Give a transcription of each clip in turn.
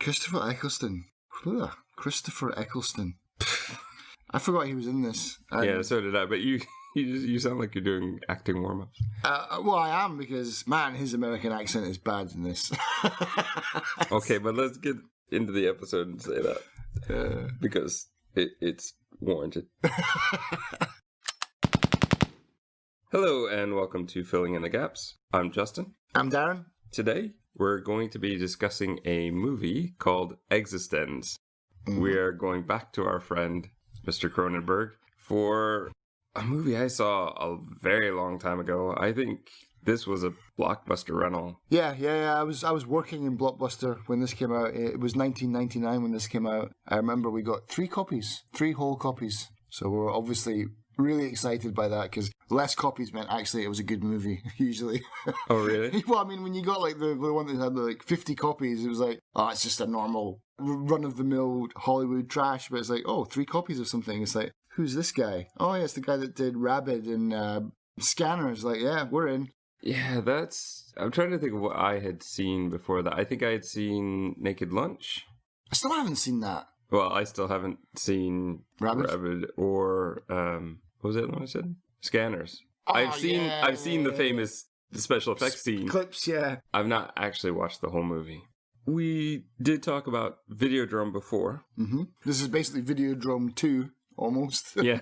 Christopher Eccleston. Christopher Eccleston. I forgot he was in this. Yeah, so did I. But you sound like you're doing acting warm-ups. Well, I am, because, man, his American accent is bad in this. Okay, but let's get into the episode and say that. Because it's warranted. Hello, and welcome to Filling in the Gaps. I'm Justin. I'm Darren. Today, we're going to be discussing a movie called eXistenZ. We are going back to our friend, Mr. Cronenberg, for a movie I saw a very long time ago. I think this was a Blockbuster rental. Yeah. I was working in Blockbuster when this came out. It was 1999 when this came out. I remember we got 3 whole copies. So we were obviously really excited by that, because less copies meant actually it was a good movie, usually. Oh, really? Well, I mean, when you got like the one that had like 50 copies, it was like, oh, it's just a normal run-of-the-mill Hollywood trash. But it's like, oh, 3 copies of something. It's like, who's this guy? Oh, yeah, it's the guy that did Rabid and Scanners. Like, yeah, we're in. Yeah, I'm trying to think of what I had seen before that. I think I had seen Naked Lunch. I still haven't seen that. Well, I still haven't seen Rabid or what was the other one I said? Scanners. Oh, I've seen the famous special effects scene. Clips, yeah. I've not actually watched the whole movie. We did talk about Videodrome before. Mm-hmm. This is basically Videodrome 2, almost. Yeah.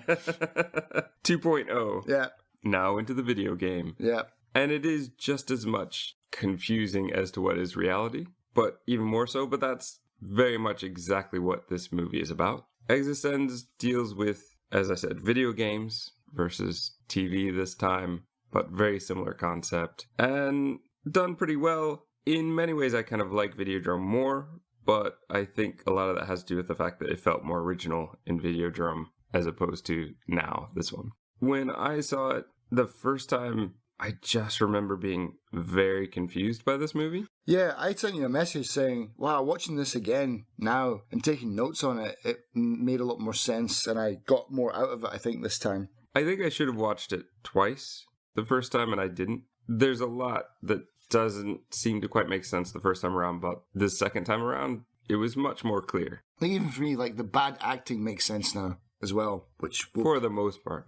2.0. Yeah. Now into the video game. Yeah. And it is just as much confusing as to what is reality, but even more so. But that's very much exactly what this movie is about. eXistenZ deals with, as I said, video games versus TV this time, but very similar concept. And done pretty well. In many ways, I kind of like Videodrome more, but I think a lot of that has to do with the fact that it felt more original in Videodrome as opposed to now, this one. When I saw it the first time, I just remember being very confused by this movie. Yeah, I sent you a message saying, wow, watching this again now and taking notes on it, it made a lot more sense, and I got more out of it, I think, this time. I think I should have watched it twice the first time, and I didn't. There's a lot that doesn't seem to quite make sense the first time around, but the second time around, it was much more clear. I think even for me, like, the bad acting makes sense now as well, which for the most part,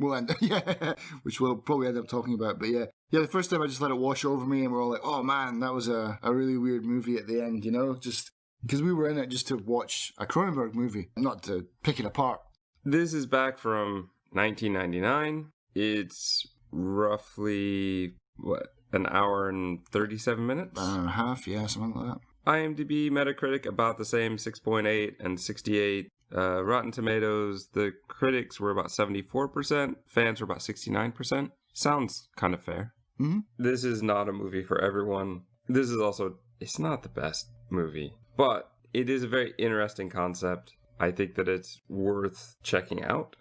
which we'll probably end up talking about. But yeah, the first time I just let it wash over me, and we're all like, oh man, that was a really weird movie at the end, you know, just because we were in it just to watch a Cronenberg movie, not to pick it apart. This is back from 1999. It's roughly an hour and 37 minutes, an hour and a half, yeah, something like that. IMDb, Metacritic, about the same, 6.8 and 68. Rotten Tomatoes, the critics were about 74%, fans were about 69%. Sounds kind of fair. Mm-hmm. This is not a movie for everyone. This is also, it's not the best movie, but it is a very interesting concept. I think that it's worth checking out.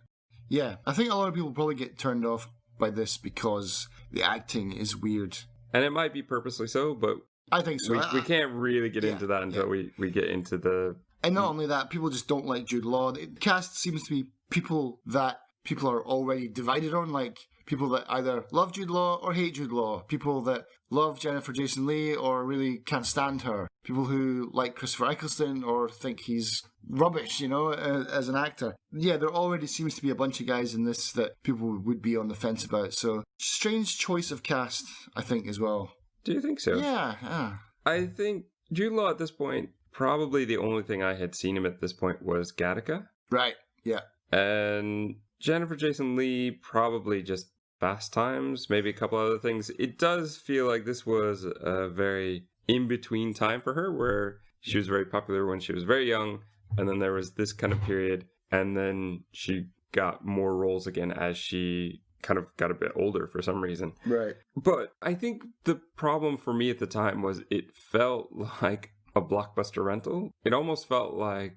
Yeah, I think a lot of people probably get turned off by this because the acting is weird. And it might be purposely so, but I think so. We can't really get into that until we get into the... And not only that, people just don't like Jude Law. The cast seems to be people that people are already divided on, like people that either love Jude Law or hate Jude Law, people that love Jennifer Jason Leigh or really can't stand her, people who like Christopher Eccleston or think he's rubbish, you know, as an actor. Yeah, there already seems to be a bunch of guys in this that people would be on the fence about. So, strange choice of cast, I think, as well. Do you think so? Yeah. I think Jude Law at this point, probably the only thing I had seen him at this point was Gattaca. Right, yeah. And Jennifer Jason Leigh, probably just Fast Times, maybe a couple other things. It does feel like this was a very in-between time for her, where she was very popular when she was very young, and then there was this kind of period, and then she got more roles again as she kind of got a bit older for some reason. Right. But I think the problem for me at the time was it felt like a Blockbuster rental. It almost felt like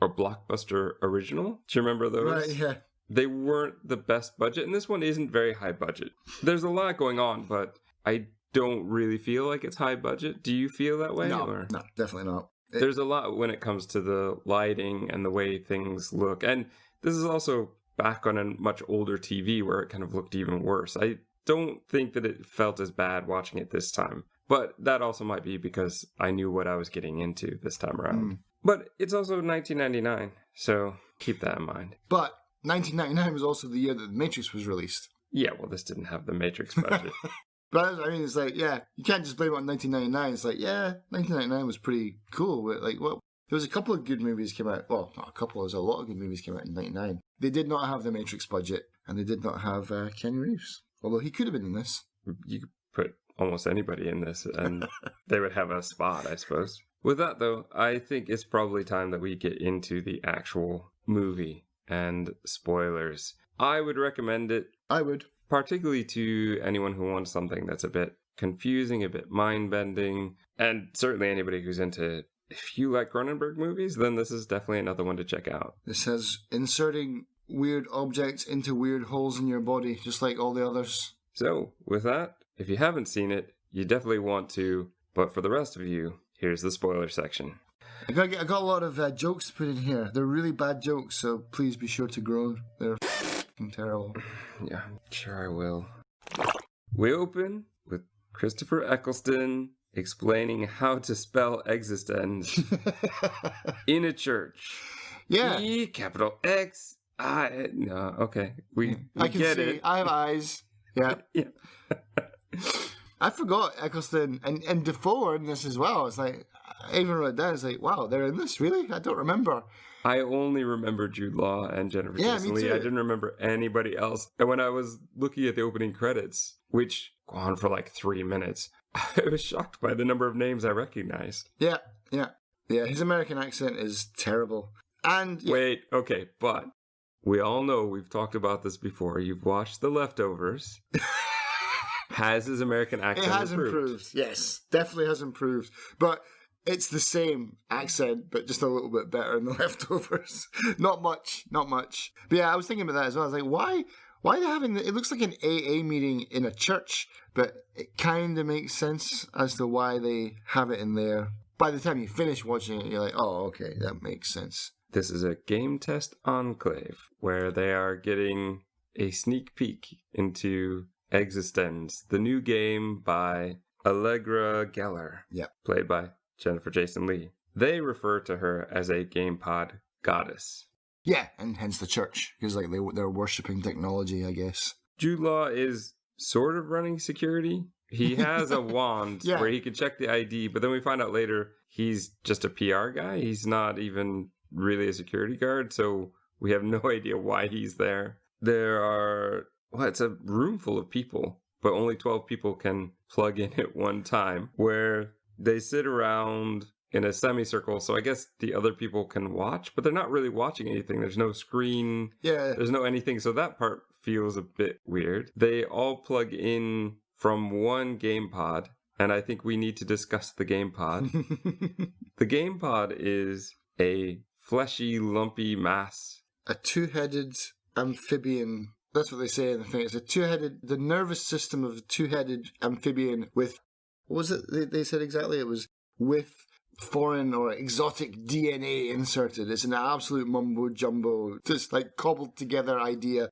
a Blockbuster original. Do you remember those? Right, yeah. They weren't the best budget, and this one isn't very high budget. There's a lot going on, but I don't really feel like it's high budget. Do you feel that way? No, definitely not. There's a lot when it comes to the lighting and the way things look. And this is also back on a much older TV where it kind of looked even worse. I don't think that it felt as bad watching it this time. But that also might be because I knew what I was getting into this time around. But it's also 1999, so keep that in mind. But 1999 was also the year that The Matrix was released. Yeah, well, this didn't have the Matrix budget. But I mean, it's like, yeah, you can't just blame it on 1999. It's like, yeah, 1999 was pretty cool. But like, well, there was a couple of good movies came out. Well, not a couple. There was a lot of good movies came out in 99. They did not have the Matrix budget, and they did not have Keanu Reeves. Although he could have been in this. You could put almost anybody in this, and they would have a spot, I suppose. With that, though, I think it's probably time that we get into the actual movie and spoilers. I would recommend it. I would. Particularly to anyone who wants something that's a bit confusing, a bit mind-bending, and certainly anybody who's into, if you like Cronenberg movies, then this is definitely another one to check out. This says inserting weird objects into weird holes in your body, just like all the others. So, with that, if you haven't seen it, you definitely want to, but for the rest of you, here's the spoiler section. I got a lot of jokes to put in here. They're really bad jokes, so please be sure to groan. They're terrible. Yeah, sure I will. We open with Christopher Eccleston explaining how to spell eXistenZ in a church. Yeah. E, capital X, I, no, okay. We I can get see. it. I have eyes. Yeah. Yeah. I forgot Eccleston and Defoe are in this as well. It's like, I even wrote it down. It's like, wow, they're in this? Really? I don't remember. I only remember Jude Law and Jennifer Yeah, Jason me Leigh. too. I didn't remember anybody else. And when I was looking at the opening credits, which go on for like 3 minutes, I was shocked by the number of names I recognized. Yeah. His American accent is terrible. And yeah, Wait, okay, but we all know, we've talked about this before. You've watched The Leftovers. Has his American accent it has improved? Yes, definitely has improved. But it's the same accent, but just a little bit better in The Leftovers. Not much. But yeah, I was thinking about that as well. I was like, why are they having it looks like an AA meeting in a church, but it kind of makes sense as to why they have it in there. By the time you finish watching it, you're like, oh, okay, that makes sense. This is a game test enclave where they are getting a sneak peek into eXistenZ, the new game by Allegra Geller, played by Jennifer Jason Leigh. They refer to her as a GamePod goddess. Yeah, and hence the church, because like they're worshipping technology, I guess. Jude Law is sort of running security. He has a wand where he can check the ID, but then we find out later he's just a PR guy. He's not even really a security guard, so we have no idea why he's there. There are, it's a room full of people, but only 12 people can plug in at one time, where they sit around in a semicircle, so I guess the other people can watch, but they're not really watching anything. There's no screen. Yeah. There's no anything, so that part feels a bit weird. They all plug in from one game pod, and I think we need to discuss the game pod. The game pod is a fleshy, lumpy mass. A two-headed amphibian. That's what they say in the thing. It's the nervous system of a two-headed amphibian with, what was it they said exactly? It was with foreign or exotic DNA inserted. It's an absolute mumbo-jumbo, just like cobbled together idea.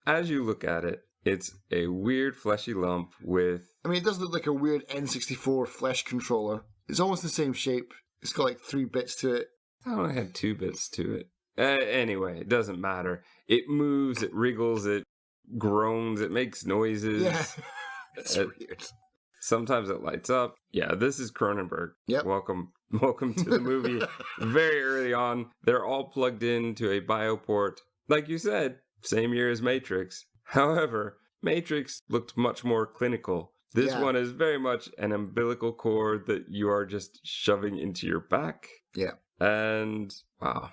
As you look at it, it's a weird fleshy lump with... I mean, it does look like a weird N64 flesh controller. It's almost the same shape. It's got like 3 bits to it. I only had 2 bits to it. Anyway, it doesn't matter. It moves, it wriggles, it groans, it makes noises. Yeah, it's weird. Sometimes it lights up. Yeah, this is Cronenberg. Yep. Welcome to the movie. Very early on, they're all plugged into a bioport. Like you said, same year as Matrix. However, Matrix looked much more clinical. This one is very much an umbilical cord that you are just shoving into your back. Yeah. And, wow.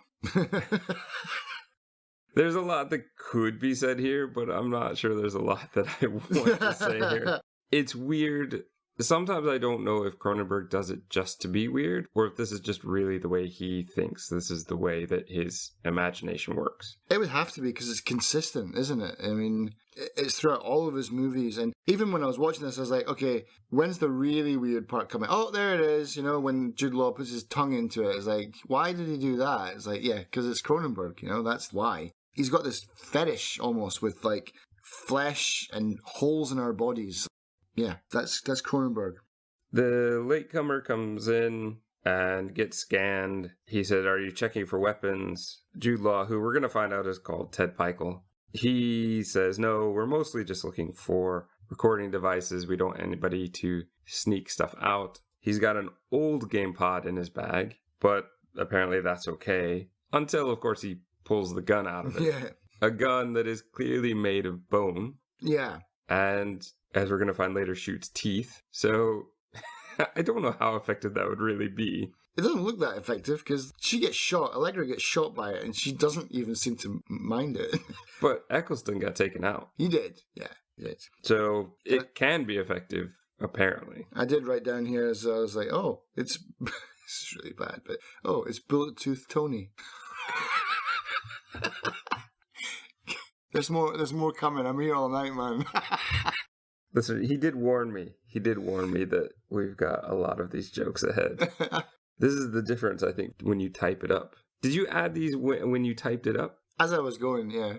There's a lot that could be said here, but I'm not sure there's a lot that I want to say here. It's weird. Sometimes I don't know if Cronenberg does it just to be weird, or if this is just really the way he thinks. This is the way that his imagination works. It would have to be, because it's consistent, isn't it? I mean, it's throughout all of his movies. And even when I was watching this, I was like, okay, when's the really weird part coming? Oh, there it is. You know, when Jude Law puts his tongue into it, it's like, why did he do that? It's like, yeah, because it's Cronenberg, you know, that's why. He's got this fetish almost with like flesh and holes in our bodies. Yeah, that's Cronenberg. The latecomer comes in and gets scanned. He said, "Are you checking for weapons?" Jude Law, who we're going to find out is called Ted Pikel, he says, "No, we're mostly just looking for recording devices. We don't want anybody to sneak stuff out." He's got an old game pod in his bag, but apparently that's okay. Until, of course, he pulls the gun out of it. Yeah. A gun that is clearly made of bone. Yeah. And, as we're going to find later, shoots teeth. So, I don't know how effective that would really be. It doesn't look that effective because she gets shot. Allegra gets shot by it and she doesn't even seem to mind it. But Eccleston got taken out. He did. Yeah, he did. So, it can be effective, apparently. I did write down here as I was like, oh, it's it's really bad, but oh, it's Bullet Tooth Tony. There's more coming. I'm here all night, man. Listen, he did warn me. He did warn me that we've got a lot of these jokes ahead. This is the difference, I think, when you type it up. Did you add these when you typed it up? As I was going, yeah.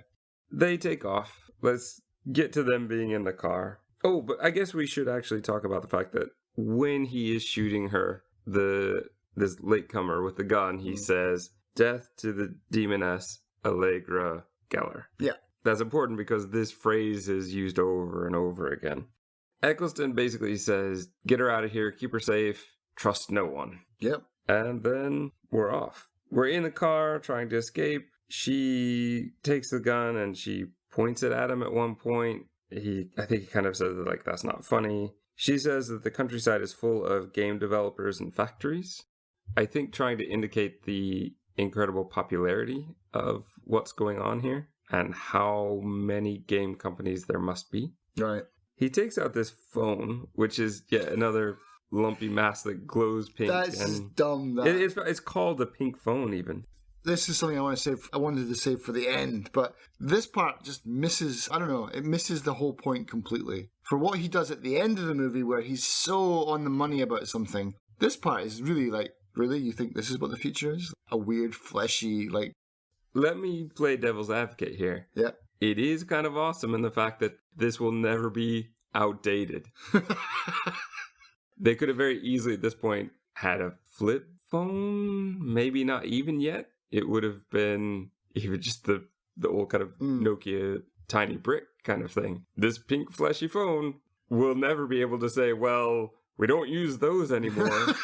They take off. Let's get to them being in the car. Oh, but I guess we should actually talk about the fact that when he is shooting her, this latecomer with the gun, he says, "Death to the demoness Allegra Geller." Yeah. That's important because this phrase is used over and over again. Eccleston basically says, "Get her out of here, keep her safe, trust no one." Yep. And then we're off. We're in the car trying to escape. She takes the gun and she points it at him at one point. I think he kind of says that, like, that's not funny. She says that the countryside is full of game developers and factories. I think trying to indicate the incredible popularity of what's going on here and how many game companies there must be. Right. He takes out this phone, which is yet another lumpy mass that glows pink. That's just dumb. It's called a pink phone, even. This is something I wanted to save for the end, but this part just misses, I don't know, it misses the whole point completely. For what he does at the end of the movie where he's so on the money about something, this part is really like, really? You think this is what the future is? A weird, fleshy, like... Let me play devil's advocate here. Yeah. It is kind of awesome in the fact that this will never be outdated. They could have very easily at this point had a flip phone, maybe not even yet. It would have been even just the old kind of Nokia tiny brick kind of thing. This pink fleshy phone will never be able to say, well, we don't use those anymore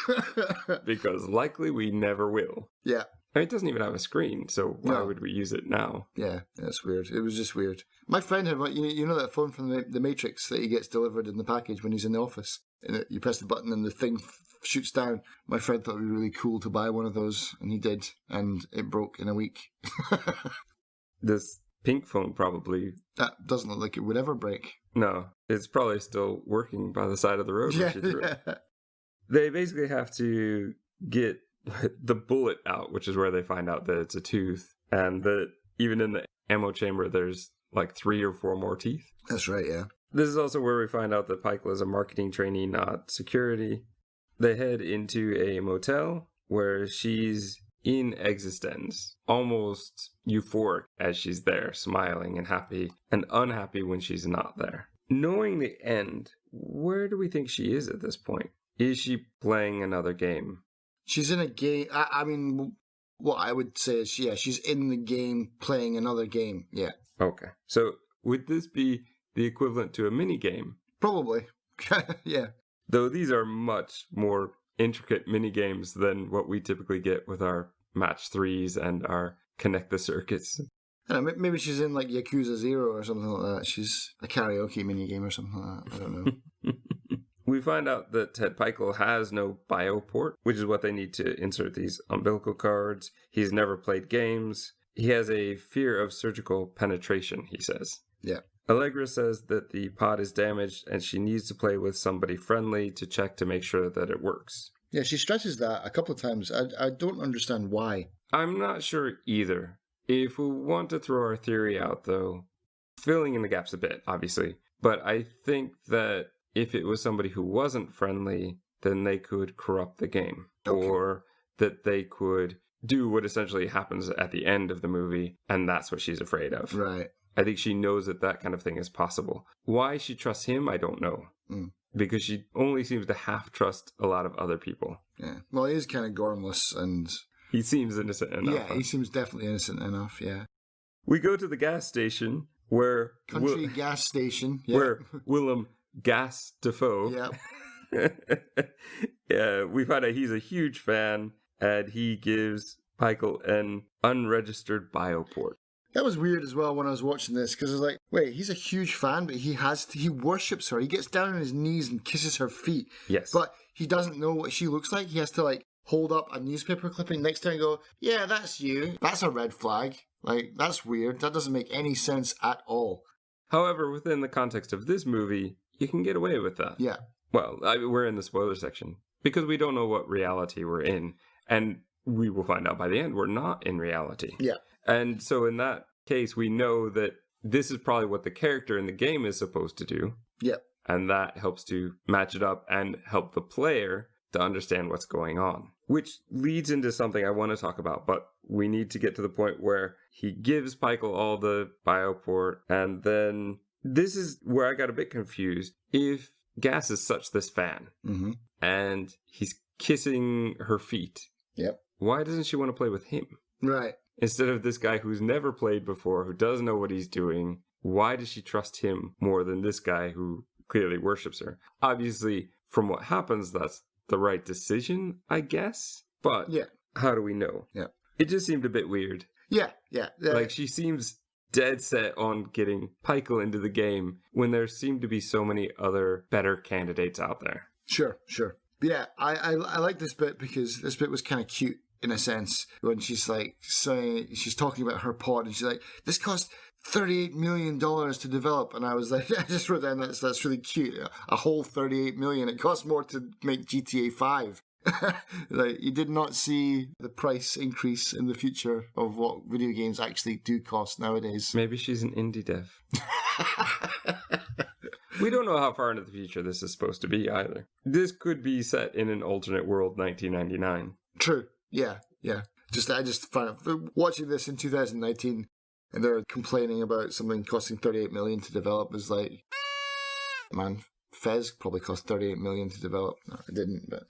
because likely we never will. Yeah. I mean, it doesn't even have a screen, so why would we use it now? Yeah, that's weird. It was just weird. My friend had one, you know that phone from the Matrix that he gets delivered in the package when he's in the office? And you press the button and the thing shoots down. My friend thought it would be really cool to buy one of those, and he did, and it broke in a week. This pink phone probably... That doesn't look like it would ever break. No, it's probably still working by the side of the road. Yeah. They basically have to get the bullet out, which is where they find out that it's a tooth, and that even in the ammo chamber there's like 3 or 4 more teeth. That's right, yeah. This is also where we find out that Pikel is a marketing trainee, not security. They head into a motel where she's in eXistenZ, almost euphoric as she's there, smiling and happy, and unhappy when she's not there. Knowing the end, where do we think she is at this point? Is she playing another game? She's in a game. I mean, what I would say is, yeah, she's in the game playing another game. Yeah. Okay. So would this be the equivalent to a mini game? Probably. Yeah. Though these are much more intricate mini games than what we typically get with our match 3s and our connect the circuits. I don't know, maybe she's in like Yakuza 0 or something like that. She's a karaoke mini game or something like that. I don't know. We find out that Ted Pikel has no bioport, which is what they need to insert these umbilical cards. He's never played games. He has a fear of surgical penetration, he says. Yeah. Allegra says that the pod is damaged and she needs to play with somebody friendly to check to make sure that it works. Yeah, she stresses that a couple of times. I don't understand why. I'm not sure either. If we want to throw our theory out, though, filling in the gaps a bit, obviously, but I think that if it was somebody who wasn't friendly, then they could corrupt the game. Okay. Or that they could do what essentially happens at the end of the movie, and that's what she's afraid of. Right. I think she knows that that kind of thing is possible. Why she trusts him, I don't know. because she only seems to half trust a lot of other people. Yeah. Well, he is kind of gormless and... He seems innocent enough. Yeah, he seems definitely innocent enough, yeah. We go to the gas station where... Country gas station. Yeah. Where Willem Gas Defoe... Yeah. Yeah, we find out he's a huge fan, and he gives Michael an unregistered bioport. That was weird as well when I was watching this, because I was like, wait, he's a huge fan, but he worships her. He gets down on his knees and kisses her feet. Yes. But he doesn't know what she looks like. He has to, like, hold up a newspaper clipping next to her and go, yeah, that's you. That's a red flag. Like, that's weird. That doesn't make any sense at all. However, within the context of this movie, you can get away with that. Yeah. Well, we're in the spoiler section, because we don't know what reality we're in, and we will find out by the end we're not in reality. Yeah. And so in that case, we know that this is probably what the character in the game is supposed to do. Yeah. And that helps to match it up and help the player to understand what's going on. Which leads into something I want to talk about, but we need to get to the point where he gives Michael all the bioport, and then this is where I got a bit confused. If Gas is such this fan, and he's kissing her feet, yep, why doesn't she want to play with him? Right. Instead of this guy who's never played before, who doesn't know what he's doing, why does she trust him more than this guy who clearly worships her? Obviously, from what happens, that's the right decision, I guess. But yeah, how do we know? Yeah. It just seemed a bit weird. Yeah. Like, she seems dead set on getting Michael into the game when there seem to be so many other better candidates out there. Sure. Yeah, I like this bit because this bit was kind of cute in a sense when she's like saying, she's talking about her pod and she's like, this cost $38 million to develop, and I was like, I just wrote down that's really cute. A whole $38 million. It costs more to make GTA 5. Like, you did not see the price increase in the future of what video games actually do cost nowadays. Maybe she's an indie dev. We don't know how far into the future this is supposed to be either. This could be set in an alternate world 1999. True. Yeah. I just find it, watching this in 2019, and they're complaining about something costing $38 million to develop is like, man, Fez probably cost $38 million to develop. No, it didn't, but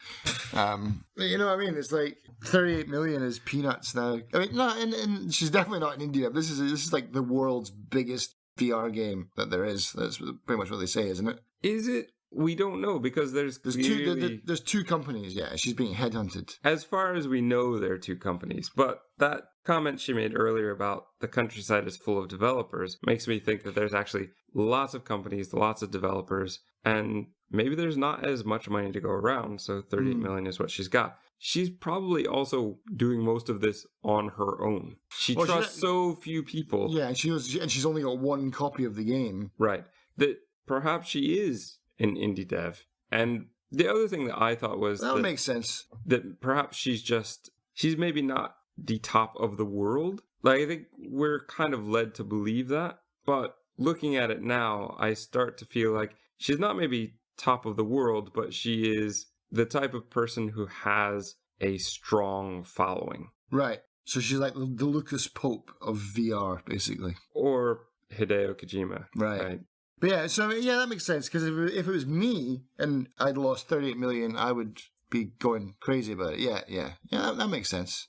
you know what I mean? It's like $38 million is peanuts now. I mean, no, and she's definitely not in India. This is like the world's biggest VR game that there is. That's pretty much what they say, isn't it? Is it? We don't know, because there's clearly... There's two companies, yeah. She's being headhunted. As far as we know, there are two companies. But that comment she made earlier about the countryside is full of developers makes me think that there's actually lots of companies, lots of developers, and maybe there's not as much money to go around, so $38 million is what she's got. She's probably also doing most of this on her own. She trusts so few people. Yeah, and she's only got one copy of the game. Right. That perhaps she is an indie dev. And the other thing that I thought was that makes sense. That perhaps she's maybe not the top of the world. Like, I think we're kind of led to believe that. But looking at it now, I start to feel like she's not maybe top of the world, but she is the type of person who has a strong following. Right. So she's like the Lucas Pope of VR, basically. Or Hideo Kojima. Right. But yeah, so yeah, that makes sense, because if it was me and I'd lost $38 million, I would be going crazy about it. Yeah, that makes sense.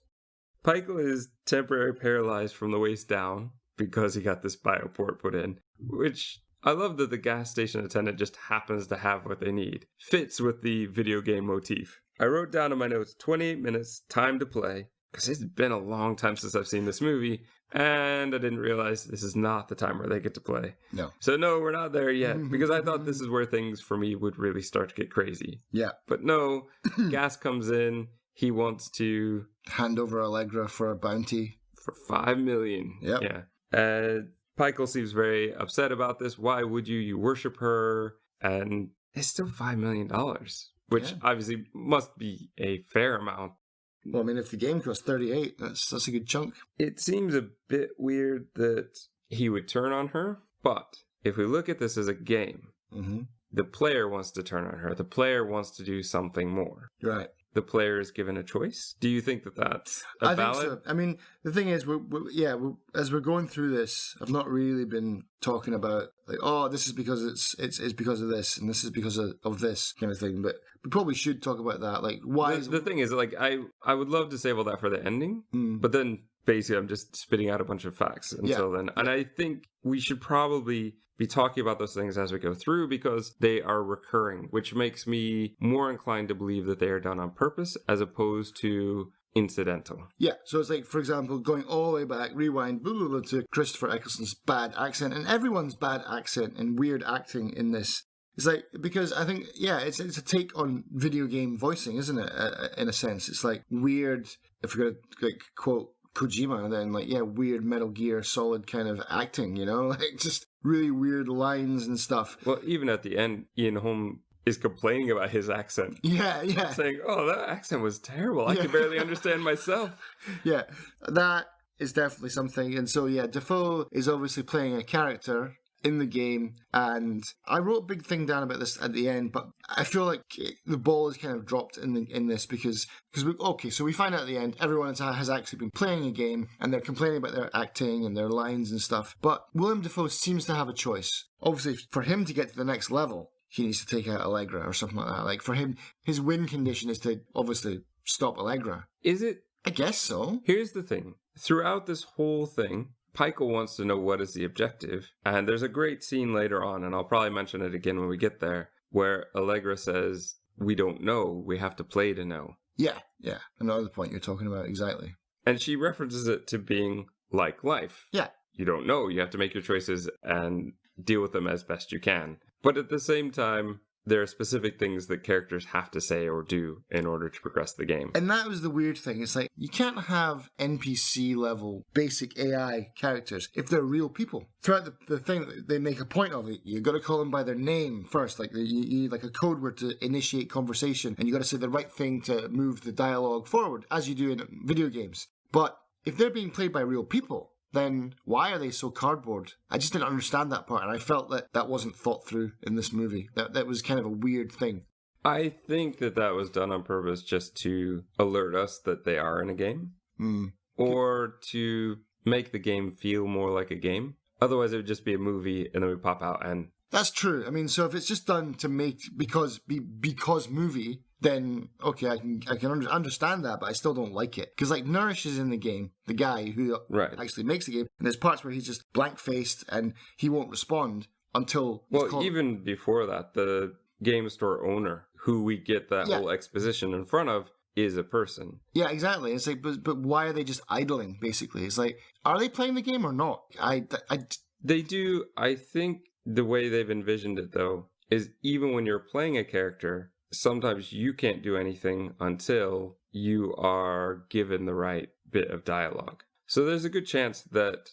Michael is temporarily paralyzed from the waist down because he got this bioport put in, which I love that the gas station attendant just happens to have what they need. Fits with the video game motif. I wrote down in my notes 28 minutes, time to play, because it's been a long time since I've seen this movie, and I didn't realize this is not the time where they get to play. No. So no, we're not there yet, because I thought this is where things for me would really start to get crazy. Yeah. But no, Gas comes in, he wants to... hand over Allegra for a bounty. For $5 million. Yep. Yeah. Michael seems very upset about this. Why would you? You worship her. And it's still $5 million, which obviously must be a fair amount. Well, I mean, if the game costs 38, that's a good chunk. It seems a bit weird that he would turn on her, but if we look at this as a game, the player wants to turn on her. The player wants to do something more. Right. the player is given a choice? Do you think that that's I valid? think so. I mean, the thing is, as we're going through this, I've not really been talking about like, oh, this is because it's because of this, and this is because of this kind of thing. But we probably should talk about that. Like, why? The thing is, like, I would love to save all that for the ending, but then basically I'm just spitting out a bunch of facts until then. And I think we should probably be talking about those things as we go through because they are recurring, which makes me more inclined to believe that they are done on purpose as opposed to incidental. Yeah, so it's like, for example, going all the way back, rewind, to Christopher Eccleston's bad accent, and everyone's bad accent and weird acting in this. It's like, because I think, it's a take on video game voicing, isn't it? In a sense, it's like weird, if you're going to like, quote Kojima, then like, weird Metal Gear Solid kind of acting, like just really weird lines and stuff. Well, even at the end, Ian Holm is complaining about his accent. Yeah. Saying, oh, that accent was terrible. I can barely understand myself. Yeah, that is definitely something. And so, Dafoe is obviously playing a character in the game, and I wrote a big thing down about this at the end, but I feel like the ball is kind of dropped in this because we find out at the end everyone has actually been playing a game and they're complaining about their acting and their lines and stuff, but Willem Dafoe seems to have a choice. Obviously, for him to get to the next level, he needs to take out Allegra or something like that. Like, for him, his win condition is to obviously stop Allegra. Is it? I guess so. Here's the thing. Throughout this whole thing, Pikel wants to know what is the objective, and there's a great scene later on, and I'll probably mention it again when we get there, where Allegra says, we don't know, we have to play to know. Yeah, another point you're talking about, exactly. And she references it to being like life. Yeah. You don't know, you have to make your choices and deal with them as best you can. But at the same time, there are specific things that characters have to say or do in order to progress the game. And that was the weird thing. It's like, you can't have NPC level basic AI characters if they're real people. Throughout the thing, they make a point of it. You got to call them by their name first. Like, you need like a code word to initiate conversation, and you got to say the right thing to move the dialogue forward, as you do in video games. But if they're being played by real people, then why are they so cardboard? I just didn't understand that part, and I felt that wasn't thought through in this movie. That was kind of a weird thing. I think that was done on purpose just to alert us that they are in a game. Or to make the game feel more like a game. Otherwise, it would just be a movie, and then we pop out and... That's true. I mean, so if it's just done to make because movie, then okay, I can understand that, but I still don't like it because like Nourish is in the game, the guy who actually makes the game, and there's parts where he's just blank faced and he won't respond until. Even before that, the game store owner who we get that whole exposition in front of is a person. Yeah, exactly. It's like, but why are they just idling? Basically, it's like, are they playing the game or not? They do. I think the way they've envisioned it though is even when you're playing a character, sometimes you can't do anything until you are given the right bit of dialogue. So there's a good chance that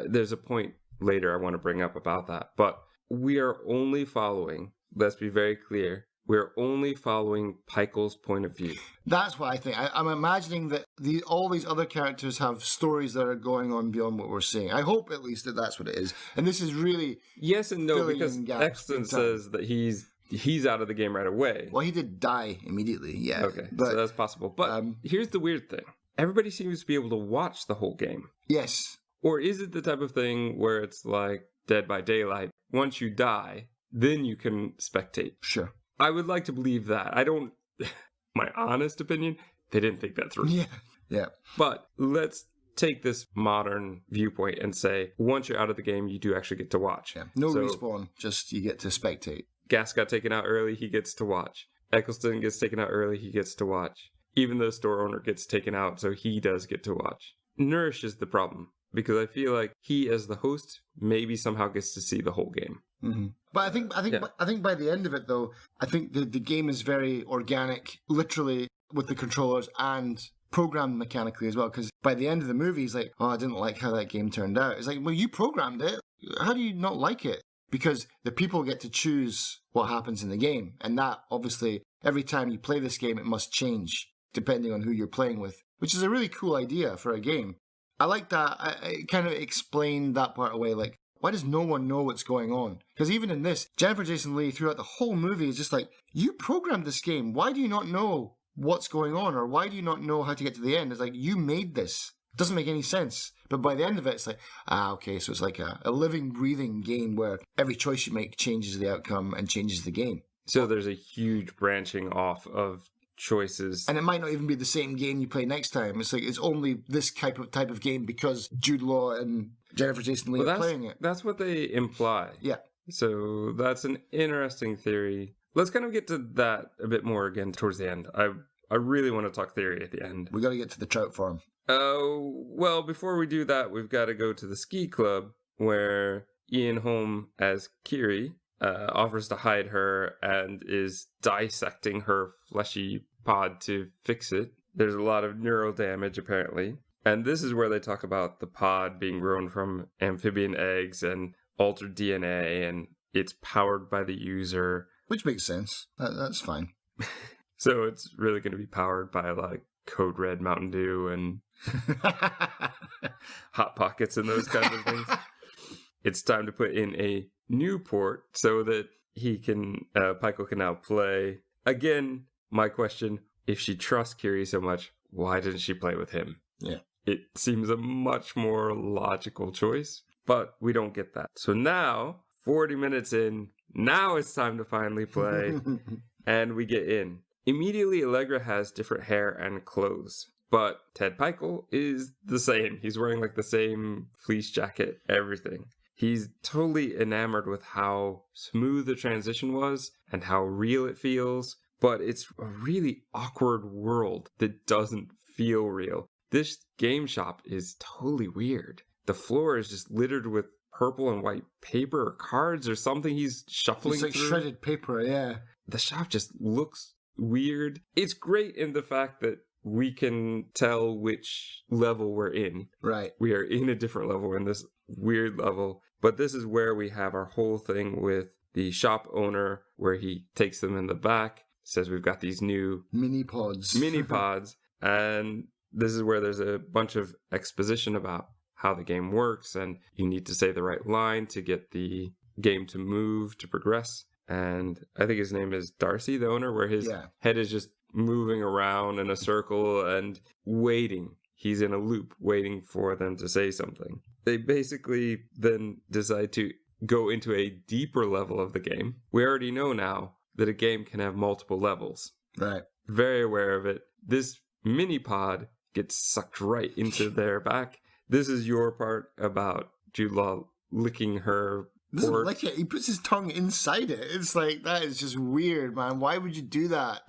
there's a point later I want to bring up about that. But we are only following, let's be very clear, we're only following Pikel's point of view. That's what I think. I'm imagining that all these other characters have stories that are going on beyond what we're seeing. I hope at least that that's what it is. And this is really... Yes and no, because Exton says that he's out of the game right away. Well, he did die immediately, yeah. Okay, so that's possible. But here's the weird thing. Everybody seems to be able to watch the whole game. Yes. Or is it the type of thing where it's like Dead by Daylight? Once you die, then you can spectate. Sure. I would like to believe that. I don't... My honest opinion, they didn't think that through. Yeah. But let's take this modern viewpoint and say, once you're out of the game, you do actually get to watch. Yeah. No respawn, just you get to spectate. Gas got taken out early, he gets to watch. Eccleston gets taken out early, he gets to watch. Even the store owner gets taken out, so he does get to watch. Nourish is the problem, because I feel like he, as the host, maybe somehow gets to see the whole game. Mm-hmm. But I think by the end of it, though, I think the game is very organic, literally, with the controllers and programmed mechanically as well. Because by the end of the movie, he's like, "Oh, I didn't like how that game turned out." It's like, well, you programmed it. How do you not like it? Because the people get to choose what happens in the game, and that obviously every time you play this game, it must change depending on who you're playing with, which is a really cool idea for a game. I like that. I kind of explained that part away, like, why does no one know what's going on? Because even in this, Jennifer Jason Leigh throughout the whole movie is just like, you programmed this game. Why do you not know what's going on, or why do you not know how to get to the end? It's like, you made this. It doesn't make any sense. But by the end of it, it's like, okay, so it's like a living, breathing game where every choice you make changes the outcome and changes the game. So there's a huge branching off of choices. And it might not even be the same game you play next time. It's like, it's only this type of game because Jude Law and Jennifer Jason Leigh are playing it. That's what they imply. Yeah. So that's an interesting theory. Let's kind of get to that a bit more again towards the end. I really want to talk theory at the end. We got to get to the trout farm. Well, before we do that, we've got to go to the ski club where Ian Holm as Kiri offers to hide her and is dissecting her fleshy pod to fix it. There's a lot of neural damage, apparently. And this is where they talk about the pod being grown from amphibian eggs and altered DNA, and it's powered by the user. Which makes sense. That's fine. So it's really going to be powered by like Code Red Mountain Dew and Hot Pockets and those kinds of things. It's time to put in a new port so that Pyko can now play. Again, my question, if she trusts Kiri so much, why didn't she play with him? Yeah. It seems a much more logical choice, but we don't get that. So now, 40 minutes in, now it's time to finally play, and we get in. Immediately, Allegra has different hair and clothes, but Ted Pyko is the same. He's wearing like the same fleece jacket, everything. He's totally enamored with how smooth the transition was and how real it feels, but it's a really awkward world that doesn't feel real. This game shop is totally weird. The floor is just littered with purple and white paper or cards or something he's shuffling through. It's like shredded paper, yeah. The shop just looks weird. It's great in the fact that we can tell which level we're in. Right. We are in a different level, in this weird level. But this is where we have our whole thing with the shop owner, where he takes them in the back, says we've got these new mini pods, and this is where there's a bunch of exposition about how the game works, and you need to say the right line to get the game to move, to progress. And I think his name is Darcy, the owner, where his head is just moving around in a circle and waiting. He's in a loop waiting for them to say something. They basically then decide to go into a deeper level of the game. We already know now that a game can have multiple levels. Right. Very aware of it. This mini pod gets sucked right into their back. This is your part about Jude Law licking her port. Lick it. He puts his tongue inside it. It's like, that is just weird, man. Why would you do that?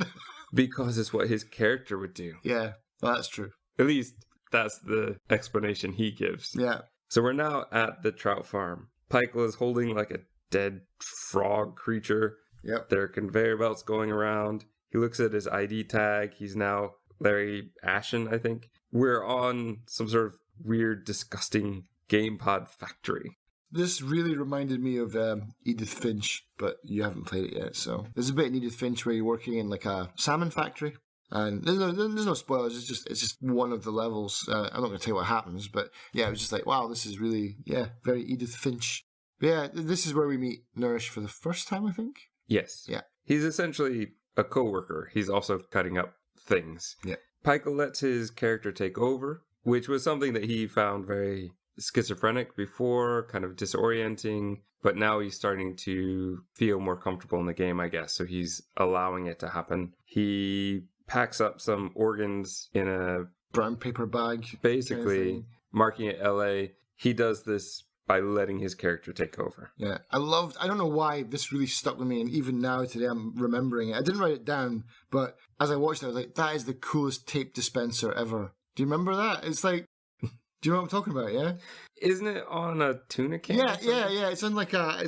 Because it's what his character would do. Yeah, well, that's true. At least that's the explanation he gives. Yeah. So we're now at the trout farm. Pyko is holding like a dead frog creature. Yep. There are conveyor belts going around. He looks at his ID tag. He's now Larry Ashen, I think. We're on some sort of weird, disgusting game pod factory. This really reminded me of Edith Finch, but you haven't played it yet. So there's a bit in Edith Finch where you're working in like a salmon factory, and there's no spoilers. It's just one of the levels. I'm not going to tell you what happens, but yeah, it was just like, wow, this is really very Edith Finch. But yeah, this is where we meet Nourish for the first time, I think. Yes. Yeah. He's essentially a co-worker. He's also cutting up things. Yeah. Pyko lets his character take over, which was something that he found very schizophrenic before, kind of disorienting, but now he's starting to feel more comfortable in the game, I guess, so he's allowing it to happen. He packs up some organs in a brown paper bag, basically kind of marking it LA. He does this by letting his character take over. Yeah, I don't know why this really stuck with me, and even now today I'm remembering it. I didn't write it down, but as I watched it, I was like, that is the coolest tape dispenser ever. Do you remember that? It's like, do you know what I'm talking about, yeah? Isn't it on a tuna can? Yeah. It's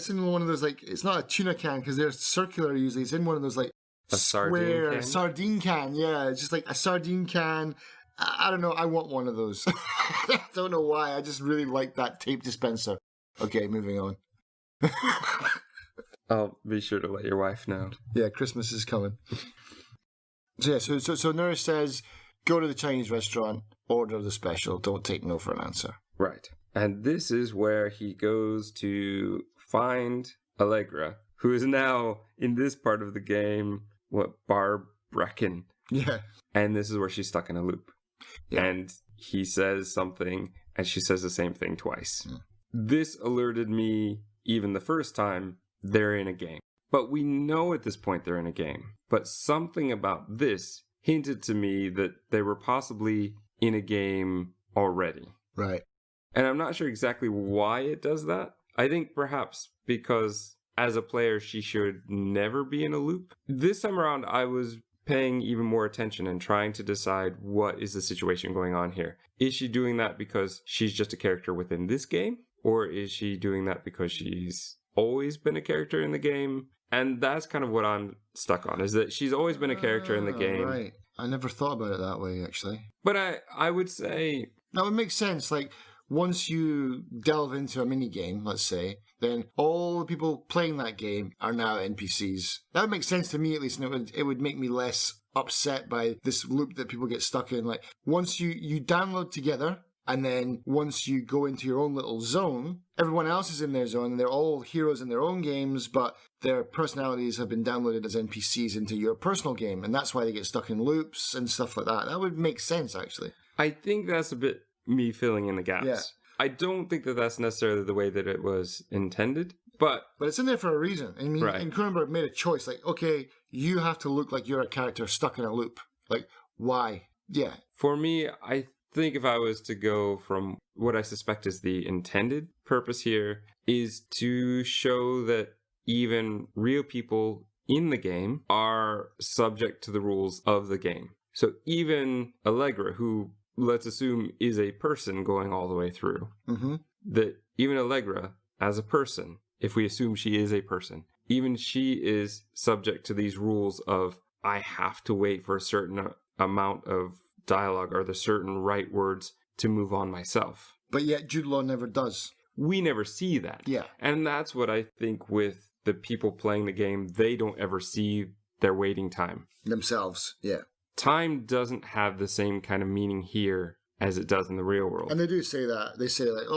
in one of those, like, it's not a tuna can because they're circular usually. It's in one of those, like, a square sardine can. Yeah, it's just like a sardine can. I don't know. I want one of those. I don't know why. I just really like that tape dispenser. Okay, moving on. I'll be sure to let your wife know. Yeah, Christmas is coming. So Nourish says, go to the Chinese restaurant, order the special, don't take no for an answer. Right. And this is where he goes to find Allegra, who is now, in this part of the game, Barb Brecken. Yeah. And this is where she's stuck in a loop. Yeah. And he says something, and she says the same thing twice. This alerted me even the first time they're in a game. But we know at this point they're in a game. But something about this hinted to me that they were possibly in a game already. Right. And I'm not sure exactly why it does that. I think perhaps because as a player, she should never be in a loop. This time around, I was paying even more attention and trying to decide what is the situation going on here. Is she doing that because she's just a character within this game? Or is she doing that because she's always been a character in the game? And that's kind of what I'm stuck on, is that she's always been a character in the game. Right. I never thought about it that way, actually. But I would say... That would make sense. Like, once you delve into a mini-game, let's say, then all the people playing that game are now NPCs. That would make sense to me, at least, and it would make me less upset by this loop that people get stuck in. Like, once you download together, and then once you go into your own little zone, everyone else is in their zone, and they're all heroes in their own games, but their personalities have been downloaded as NPCs into your personal game, and that's why they get stuck in loops and stuff like that. That would make sense, actually. I think that's a bit me filling in the gaps. Yeah. I don't think that that's necessarily the way that it was intended, but it's in there for a reason. I mean, right. And Cronenberg made a choice. Like, okay, you have to look like you're a character stuck in a loop. Like, why? Yeah. For me, I think if I was to go from what I suspect is the intended purpose here is to show that even real people in the game are subject to the rules of the game. So even Allegra, who let's assume is a person going all the way through, that even Allegra as a person, if we assume she is a person, even she is subject to these rules of, I have to wait for a certain amount of dialogue or the certain right words to move on myself. But yet Jude Law never does. We never see that. Yeah. And that's what I think with the people playing the game, they don't ever see their waiting time. Themselves, yeah. Time doesn't have the same kind of meaning here as it does in the real world. And they do say that. They say, like,